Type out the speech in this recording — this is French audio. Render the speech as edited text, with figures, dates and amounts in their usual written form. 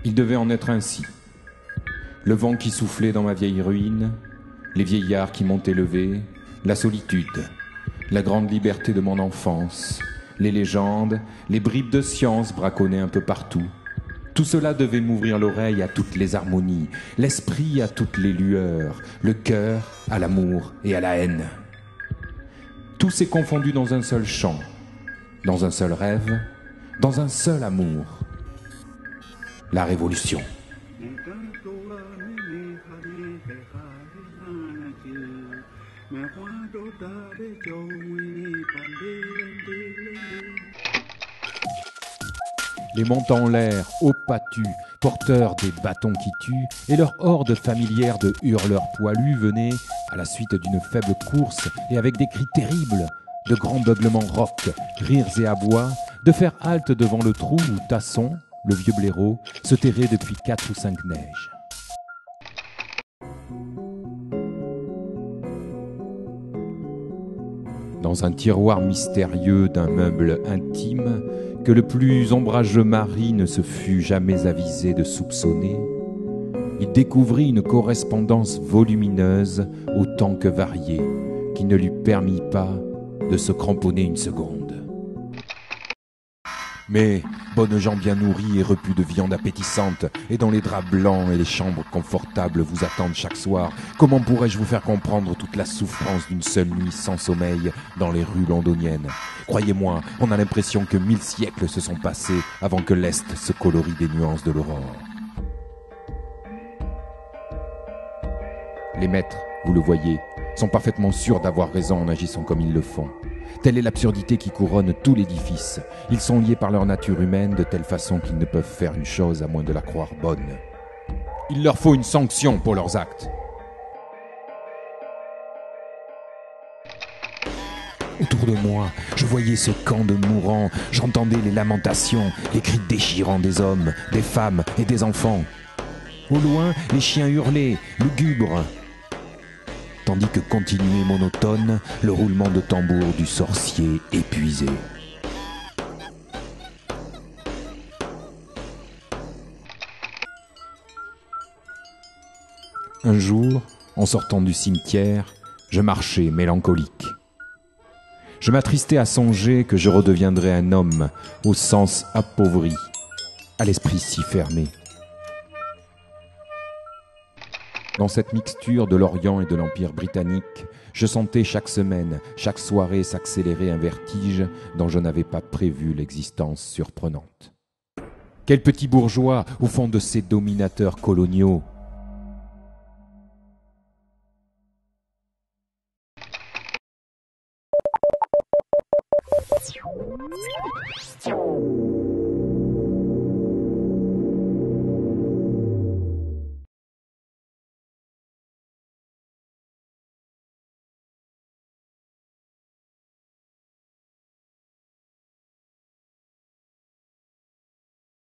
Il devait en être ainsi. Le vent qui soufflait dans ma vieille ruine, les vieillards qui m'ont élevé, la solitude, la grande liberté de mon enfance, les légendes, les bribes de science braconnées un peu partout. Tout cela devait m'ouvrir l'oreille à toutes les harmonies, l'esprit à toutes les lueurs, le cœur à l'amour et à la haine. Tout s'est confondu dans un seul chant, dans un seul rêve, dans un seul amour. La révolution. Les montants en l'air, hauts patus, porteurs des bâtons qui tuent, et leur horde familière de hurleurs poilus venaient, à la suite d'une faible course et avec des cris terribles, de grands beuglements rauques, rires et abois, de faire halte devant le trou où Tasson, le vieux blaireau, se terrait depuis 4 ou 5 neiges. Dans un tiroir mystérieux d'un meuble intime que le plus ombrageux mari ne se fût jamais avisé de soupçonner, il découvrit une correspondance volumineuse autant que variée, qui ne lui permit pas de se cramponner une seconde. Mais, bonnes gens bien nourris et repus de viande appétissante, et dont les draps blancs et les chambres confortables vous attendent chaque soir, comment pourrais-je vous faire comprendre toute la souffrance d'une seule nuit sans sommeil dans les rues londoniennes ? Croyez-moi, on a l'impression que 1000 siècles se sont passés avant que l'Est se colorie des nuances de l'aurore. Les maîtres, vous le voyez, sont parfaitement sûrs d'avoir raison en agissant comme ils le font. Telle est l'absurdité qui couronne tout l'édifice. Ils sont liés par leur nature humaine de telle façon qu'ils ne peuvent faire une chose à moins de la croire bonne. Il leur faut une sanction pour leurs actes. Autour de moi, je voyais ce camp de mourants, j'entendais les lamentations, les cris déchirants des hommes, des femmes et des enfants. Au loin, les chiens hurlaient, lugubres, tandis que continuait monotone le roulement de tambour du sorcier épuisé. Un jour, en sortant du cimetière, je marchais mélancolique. Je m'attristais à songer que je redeviendrais un homme au sens appauvri, à l'esprit si fermé. Dans cette mixture de l'Orient et de l'Empire britannique, je sentais chaque semaine, chaque soirée s'accélérer un vertige dont je n'avais pas prévu l'existence surprenante. Quel petit bourgeois au fond de ces dominateurs coloniaux!